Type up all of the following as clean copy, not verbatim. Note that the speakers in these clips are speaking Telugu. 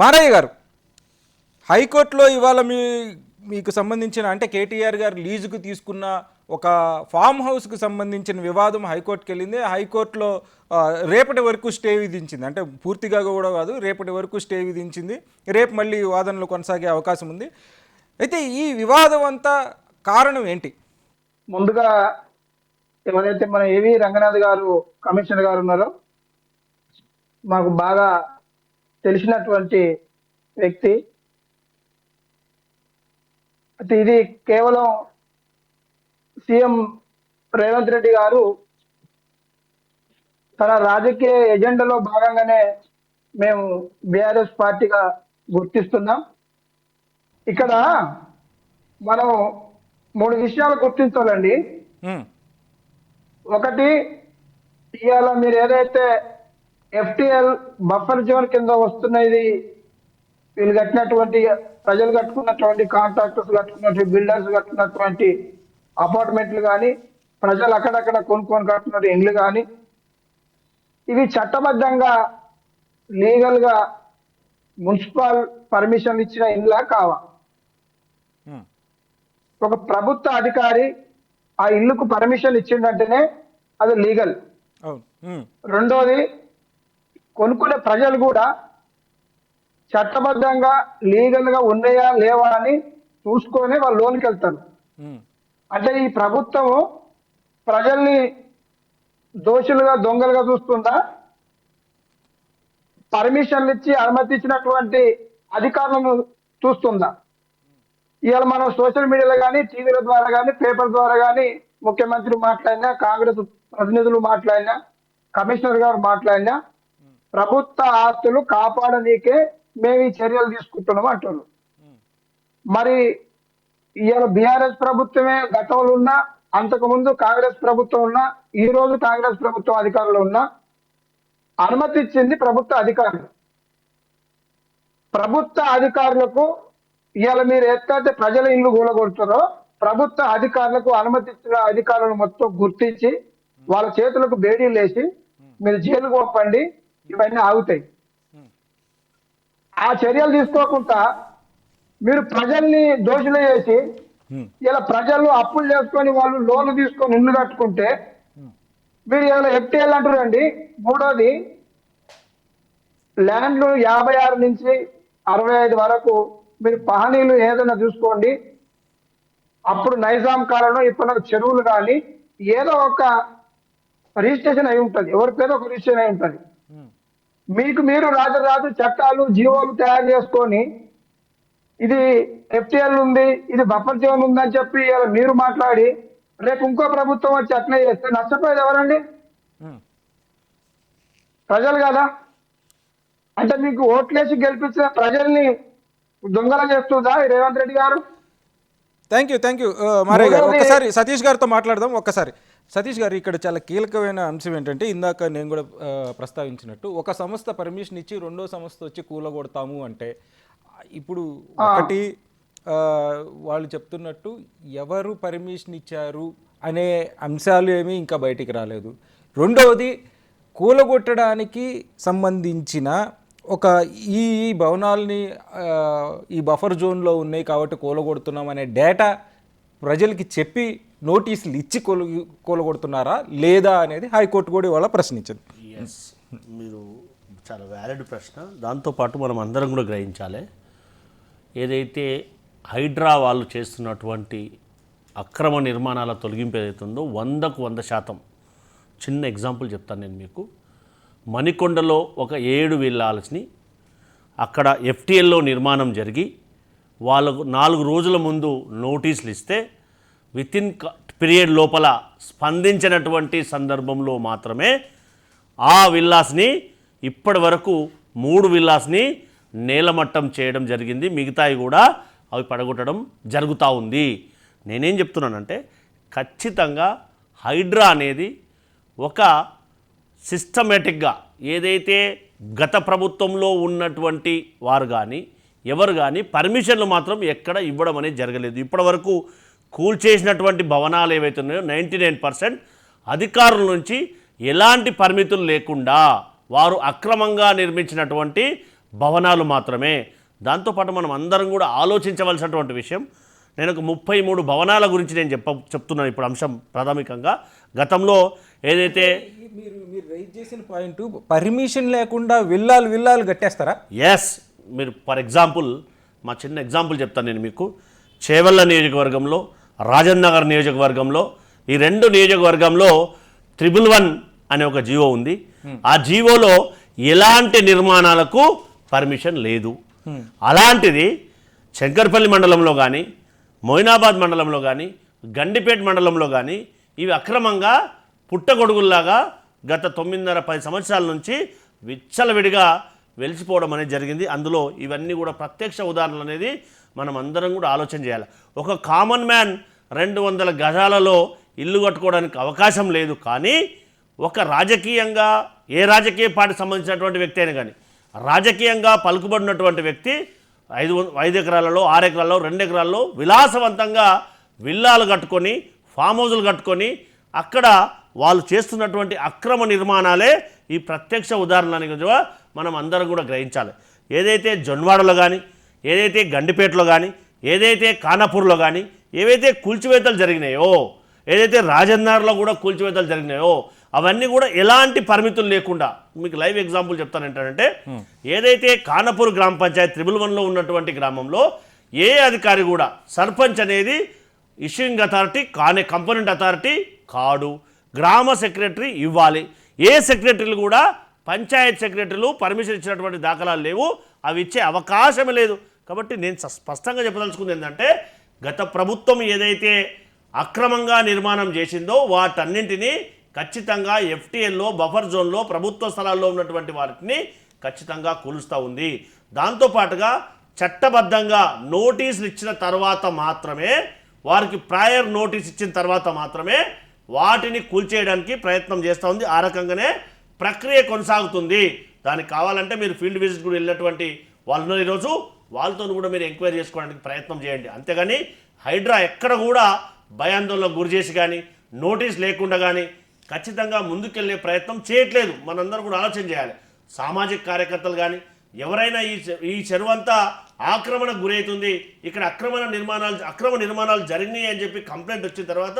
మారయ్య గారు, హైకోర్టులో ఇవాళ మీకు సంబంధించిన అంటే కేటీఆర్ గారు లీజుకు తీసుకున్న ఒక ఫామ్ హౌస్కు సంబంధించిన వివాదం హైకోర్టుకి వెళ్ళింది. హైకోర్టులో రేపటి వరకు స్టే విధించింది. అంటే పూర్తిగా కూడా కాదు, రేపటి వరకు స్టే విధించింది. రేపు మళ్ళీ వాదనలు కొనసాగే అవకాశం ఉంది. అయితే ఈ వివాదం అంతా కారణం ఏంటి? ముందుగా ఎవరైతే మన ఏవి రంగనాథ్ గారు కమిషనర్ గారు ఉన్నారో మాకు బాగా తెలిసినటువంటి వ్యక్తి. అయితే ఇది కేవలం సీఎం రేవంత్ రెడ్డి గారు తన రాజకీయ ఎజెండాలో భాగంగానే మేము బీఆర్ఎస్ పార్టీగా గుర్తిస్తున్నాం. ఇక్కడ మనం 3 విషయాలు గుర్తించాలండి. ఒకటి, ఇవాళ మీరు ఏదైతే ఎఫ్టిఎల్ బఫర్ జోన్ కింద వస్తున్నది, వీళ్ళు కట్టినటువంటి ప్రజలు కట్టుకున్నటువంటి కాంట్రాక్టర్స్ కట్టుకున్నటువంటి బిల్డర్స్ కట్టుకున్నటువంటి అపార్ట్మెంట్లు కానీ, ప్రజలు అక్కడక్కడ కొనుక్కొని కట్టుకున్న ఇండ్లు కానీ, ఇవి చట్టబద్ధంగా లీగల్ గా మున్సిపల్ పర్మిషన్ ఇచ్చిన ఇండ్లా కావా? ఒక ప్రభుత్వ అధికారి ఆ ఇల్లుకు పర్మిషన్ ఇచ్చిందంటేనే అది లీగల్. రెండోది, కొనుక్కునే ప్రజలు కూడా చట్టబద్ధంగా లీగల్ గా ఉన్నాయా లేవా అని చూసుకొని వాళ్ళు లోన్కి వెళ్తారు. అంటే ఈ ప్రభుత్వం ప్రజల్ని దోషులుగా దొంగలుగా చూస్తుందా? పర్మిషన్లు ఇచ్చి అనుమతి ఇచ్చినటువంటి అధికారులను చూస్తుందా? ఇవాళ మనం సోషల్ మీడియాలో కానీ, టీవీల ద్వారా కానీ, పేపర్ ద్వారా కానీ ముఖ్యమంత్రి మాట్లాడినా, కాంగ్రెస్ ప్రతినిధులు మాట్లాడినా, కమిషనర్ గారు మాట్లాడినా ప్రభుత్వ ఆస్తులు కాపాడనీకే మేము ఈ చర్యలు తీసుకుంటున్నాం అంటున్నాం. మరి ఇవాళ బీఆర్ఎస్ ప్రభుత్వమే గతంలో ఉన్నా, అంతకుముందు కాంగ్రెస్ ప్రభుత్వం ఉన్నా, ఈ రోజు కాంగ్రెస్ ప్రభుత్వం అధికారంలో ఉన్నా అనుమతి ఇచ్చింది ప్రభుత్వ అధికారులు. ప్రభుత్వ అధికారులకు ఇవాళ మీరు ఎట్లయితే ప్రజల ఇల్లు కూలగొడుతారో, ప్రభుత్వ అధికారులకు అనుమతి ఇచ్చిన అధికారులను మొత్తం గుర్తించి వాళ్ళ చేతులకు బేడీలు వేసి మీరు జైలుకు పంపండి, ఇవన్నీ ఆగుతాయి. ఆ చర్యలు తీసుకోకుండా మీరు ప్రజల్ని దోషులు చేసి ఇలా ప్రజలు అప్పులు చేసుకొని వాళ్ళు లోన్లు తీసుకొని ఇల్లు కట్టుకుంటే మీరు ఇలా ఎఫ్టీఎల్ అంటారండి. మూడోది, ల్యాండ్లు 56 నుంచి 65 వరకు మీరు పహనీలు ఏదైనా చూసుకోండి. అప్పుడు నైజాం కాలంలో ఇప్పుడు చెరువులు కానీ ఏదో ఒక రిజిస్ట్రేషన్ అయి ఉంటుంది, ఎవరికైనా ఒక రిజిస్ట్రేషన్ అయి ఉంటుంది. మీకు మీరు రాజు చట్టాలు జీవోలు తయారు చేసుకొని ఇది ఎఫ్టీఎల్ ఉంది, ఇది బఫర్ జోన్ ఉందని చెప్పి మీరు మాట్లాడి రేపు ఇంకో ప్రభుత్వం వచ్చి అట్లే చేస్తే నష్టపోయేది ఎవరండి? ప్రజలు కదా. అంటే మీకు ఓట్లేసి గెలిపించిన ప్రజల్ని దొంగల చేస్తుందా రేవంత్ రెడ్డి గారు? థ్యాంక్ యూ మారయ్య గారు. ఒక్కసారి సతీష్ గారితో మాట్లాడదాం. ఒక్కసారి సతీష్ గారు, ఇక్కడ చాలా కీలకమైన అంశం ఏంటంటే, ఇందాక నేను కూడా ప్రస్తావించినట్టు, ఒక సంస్థ పర్మిషన్ ఇచ్చి రెండో సంస్థ వచ్చి కూలగొడతాము అంటే, ఇప్పుడు ఒకటి వాళ్ళు చెప్తున్నట్టు ఎవరు పర్మిషన్ ఇచ్చారు అనే అంశాలు ఏమీ ఇంకా బయటికి రాలేదు. రెండవది, కూలగొట్టడానికి సంబంధించిన ఒక ఈ భవనాల్ని ఈ బఫర్ జోన్లో ఉన్నాయి కాబట్టి కూలగొడుతున్నాం అనే డేటా ప్రజలకి చెప్పి నోటీసులు ఇచ్చి కూలగొడుతున్నారా లేదా అనేది హైకోర్టు కూడా ఇవాళ ప్రశ్నించింది. మీరు చాలా వ్యాలిడ్ ప్రశ్న. దాంతోపాటు మనం అందరం కూడా గ్రహించాలి, ఏదైతే హైడ్రా వాళ్ళు చేస్తున్నటువంటి అక్రమ నిర్మాణాల తొలగింపు ఏదైతుందో 100కు 100%. చిన్న ఎగ్జాంపుల్ చెప్తాను నేను మీకు. మణికొండలో ఒక 7 విల్లాల్స్ని అక్కడ ఎఫ్టీఎల్లో నిర్మాణం జరిగి వాళ్ళకు 4 రోజుల ముందు నోటీసులు ఇస్తే వితిన్ పీరియడ్ లోపల స్పందించినటువంటి సందర్భంలో మాత్రమే ఆ విల్లాస్ని ఇప్పటి వరకు 3 విల్లాస్ని నేలమట్టం చేయడం జరిగింది. మిగతాయి కూడా అవి పడగొట్టడం జరుగుతూ ఉంది. నేనేం చెప్తున్నానంటే, ఖచ్చితంగా హైడ్రా అనేది ఒక సిస్టమేటిక్గా ఏదైతే గత ప్రభుత్వంలో ఉన్నటువంటి వారు కానీ ఎవరు కానీ పర్మిషన్లు మాత్రం ఎక్కడ ఇవ్వడం అనేది జరగలేదు. ఇప్పటివరకు కూల్చేసినటువంటి భవనాలు ఏవైతే ఉన్నాయో 99% అధికారుల నుంచి ఎలాంటి పరిమితులు లేకుండా వారు అక్రమంగా నిర్మించినటువంటి భవనాలు మాత్రమే. దాంతోపాటు మనం అందరం కూడా ఆలోచించవలసినటువంటి విషయం, నేను ఒక 33 భవనాల గురించి నేను చెప్తున్నాను ఇప్పుడు అంశం ప్రాథమికంగా. గతంలో ఏదైతే మీరు రైజ్ చేసిన పాయింట్, పర్మిషన్ లేకుండా విల్లాలు కట్టేస్తారా? ఎస్, మీరు ఫర్ ఎగ్జాంపుల్ మా చిన్న ఎగ్జాంపుల్ చెప్తాను నేను మీకు. చేవెళ్ళ నియోజకవర్గంలో, రాజన్ నగర్ నియోజకవర్గంలో, ఈ 2 నియోజకవర్గంలో 111 అనే ఒక జీవో ఉంది. ఆ జీవోలో ఎలాంటి నిర్మాణాలకు పర్మిషన్ లేదు. అలాంటిది శంకర్పల్లి మండలంలో కానీ, మొయినాబాద్ మండలంలో కానీ, గండిపేట మండలంలో కానీ ఇవి అక్రమంగా పుట్టగొడుగుల్లాగా గత 9.5-10 సంవత్సరాల నుంచి విచ్చలవిడిగా వెలిసిపోవడం అనేది జరిగింది. అందులో ఇవన్నీ కూడా ప్రత్యక్ష ఉదాహరణలు అనేది మనం అందరం కూడా ఆలోచన చేయాలి. ఒక కామన్ మ్యాన్ 200 గజాలలో ఇల్లు కట్టుకోవడానికి అవకాశం లేదు. కానీ ఒక రాజకీయంగా, ఏ రాజకీయ పార్టీకి సంబంధించినటువంటి వ్యక్తి అయినా కానీ, రాజకీయంగా పలుకుబడినటువంటి వ్యక్తి 5 ఎకరాలలో, 6 ఎకరాల్లో, 2 ఎకరాల్లో విలాసవంతంగా విల్లాలు కట్టుకొని, ఫామ్ హౌజులు కట్టుకొని అక్కడ వాళ్ళు చేస్తున్నటువంటి అక్రమ నిర్మాణాలే ఈ ప్రత్యక్ష ఉదాహరణని మనం అందరం కూడా గ్రహించాలి. ఏదైతే జొన్వాడలో కానీ, ఏదైతే గండిపేటలో కానీ, ఏదైతే ఖానాపూర్లో కానీ ఏవైతే కూల్చివేతలు జరిగినాయో, ఏదైతే రాజన్నార్లో కూడా కూల్చివేతలు జరిగినాయో అవన్నీ కూడా ఎలాంటి పరిమితులు లేకుండా, మీకు లైవ్ ఎగ్జాంపుల్ చెప్తాను ఏంటంటే, ఏదైతే ఖానాపూర్ గ్రామ పంచాయతీ 111లో ఉన్నటువంటి గ్రామంలో ఏ అధికారి కూడా సర్పంచ్ అనేది ఇష్యూయింగ్ అథారిటీ కానే, కంపోనెంట్ అథారిటీ కాడు, గ్రామ సెక్రటరీ ఇవ్వాలి. ఏ సెక్రటరీలు కూడా పంచాయత్ సెక్రటరీలు పర్మిషన్ ఇచ్చినటువంటి దాఖలాలు లేవు, అవి ఇచ్చే అవకాశమే లేదు. కాబట్టి నేను స్పష్టంగా చెప్పదలుచుకుంది ఏంటంటే, గత ప్రభుత్వం ఏదైతే అక్రమంగా నిర్మాణం చేసిందో వాటన్నింటినీ ఖచ్చితంగా ఎఫ్టీఎల్లో, బఫర్ జోన్లో, ప్రభుత్వ స్థలాల్లో ఉన్నటువంటి వాటిని ఖచ్చితంగా కూలుస్తూ ఉంది. దాంతోపాటుగా చట్టబద్ధంగా నోటీసులు ఇచ్చిన తర్వాత మాత్రమే, వారికి ప్రయర్ నోటీస్ ఇచ్చిన తర్వాత మాత్రమే వాటిని కూల్చేయడానికి ప్రయత్నం చేస్తూ ఉంది. ఆ రకంగానే ప్రక్రియ కొనసాగుతుంది. దానికి కావాలంటే మీరు ఫీల్డ్ విజిట్ కూడా వెళ్ళినటువంటి వాళ్ళు ఈరోజు, వాళ్ళతో కూడా మీరు ఎంక్వైరీ చేసుకోవడానికి ప్రయత్నం చేయండి. అంతేగాని హైడ్రా ఎక్కడ కూడా భయాందోళనకు గురి చేసి కానీ, నోటీస్ లేకుండా కానీ ఖచ్చితంగా ముందుకెళ్లే ప్రయత్నం చేయట్లేదు. మనందరం కూడా ఆలోచన చేయాలి. సామాజిక కార్యకర్తలు కానీ ఎవరైనా ఈ చెరువు అంతా ఆక్రమణకు గురవుతుంది, ఇక్కడ అక్రమ నిర్మాణాలు జరిగినాయి అని చెప్పి కంప్లైంట్ వచ్చిన తర్వాత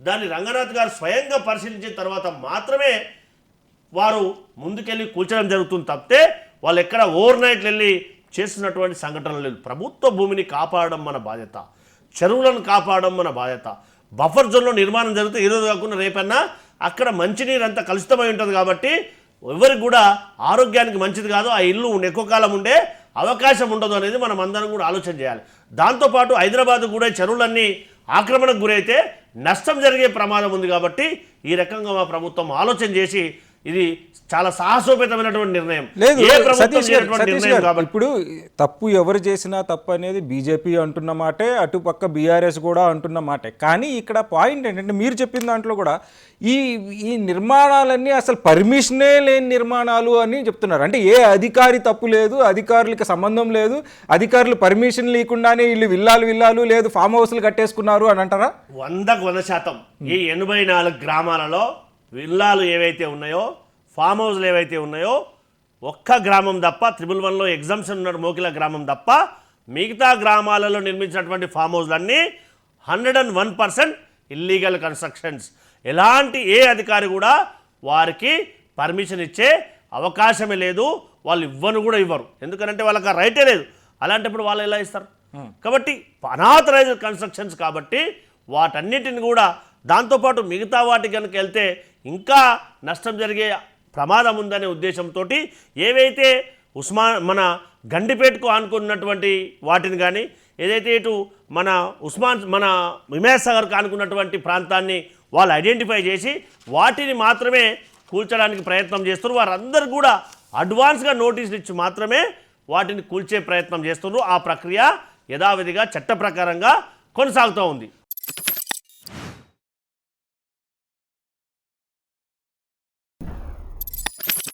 దాన్ని రంగనాథ్ గారు స్వయంగా పరిశీలించిన తర్వాత మాత్రమే వారు ముందుకెళ్ళి కూల్చడం జరుగుతుంది తప్పితే వాళ్ళు ఎక్కడ ఓవర్ నైట్ వెళ్ళి చేస్తున్నటువంటి సంఘటనలు లేదు. ప్రభుత్వ భూమిని కాపాడడం మన బాధ్యత, చెరువులను కాపాడడం మన బాధ్యత. బఫర్ జోన్లో నిర్మాణం జరిగితే ఈరోజు కాకుండా రేపన్నా అక్కడ మంచినీరు అంతా కలుషితమై ఉంటుంది కాబట్టి ఎవరికి కూడా ఆరోగ్యానికి మంచిది కాదు, ఆ ఇల్లు ఎక్కువ కాలం ఉండే అవకాశం ఉండదు అనేది మనం అందరం కూడా ఆలోచన చేయాలి. దాంతోపాటు హైదరాబాద్ కూడా చెరువులన్నీ ఆక్రమణకు గురైతే నష్టం జరిగే ప్రమాదం ఉంది. కాబట్టి ఈ రకంగా మా ప్రభుత్వం ఆలోచన చేసి, ఇది చాలా సాహసోపేతమైనటువంటి నిర్ణయం. లేదు సతీష్ నిర్ణయం గారు, ఇప్పుడు తప్పు ఎవరు చేసినా తప్పు అనేది బీజేపీ అంటున్న మాటే, అటుపక్క బీఆర్ఎస్ కూడా అంటున్న మాటే. కానీ ఇక్కడ పాయింట్ ఏంటంటే, మీరు చెప్పిన దాంట్లో కూడా ఈ నిర్మాణాలన్నీ అసలు పర్మిషనే లేని నిర్మాణాలు అని చెప్తున్నారు. అంటే ఏ అధికారి తప్పు లేదు, అధికారులకి సంబంధం లేదు, అధికారులు పర్మిషన్ లేకుండానే వీళ్ళు విల్లాలు లేదు ఫామ్ హౌస్లు కట్టేసుకున్నారు అని అంటారా? 100% ఈ 84 గ్రామాలలో విల్లాలు ఏవైతే ఉన్నాయో, ఫామ్ హౌస్లు ఏవైతే ఉన్నాయో, ఒక్క గ్రామం తప్ప 111లో ఎగ్జామ్షన్ ఉన్న మోకిల గ్రామం తప్ప మిగతా గ్రామాలలో నిర్మించినటువంటి ఫామ్ హౌస్లన్నీ 101% ఇల్లీగల్ కన్స్ట్రక్షన్స్. ఎలాంటి ఏ అధికారి కూడా వారికి పర్మిషన్ ఇచ్చే అవకాశమే లేదు. వాళ్ళు ఇవ్వరు. ఎందుకంటే వాళ్ళకి ఆ రైటే లేదు. అలాంటప్పుడు వాళ్ళు ఎలా ఇస్తారు? కాబట్టి అనాథరైజ్డ్ కన్స్ట్రక్షన్స్ కాబట్టి వాటన్నిటిని కూడా, దాంతోపాటు మిగతా వాటి కనుక వెళ్తే ఇంకా నష్టం జరిగే ప్రమాదం ఉందనే ఉద్దేశంతో ఏవైతే మన గండిపేటకు ఆనుకున్నటువంటి వాటిని కానీ, ఏదైతే ఇటు మన హిమాయత్ సాగర్కు ఆనుకున్నటువంటి ప్రాంతాన్ని వాళ్ళు ఐడెంటిఫై చేసి వాటిని మాత్రమే కూల్చడానికి ప్రయత్నం చేస్తున్నారు. వారందరూ కూడా అడ్వాన్స్గా నోటీసులు ఇచ్చి మాత్రమే వాటిని కూల్చే ప్రయత్నం చేస్తున్నారు. ఆ ప్రక్రియ యథావిధిగా చట్ట ప్రకారంగా కొనసాగుతూ ఉంది.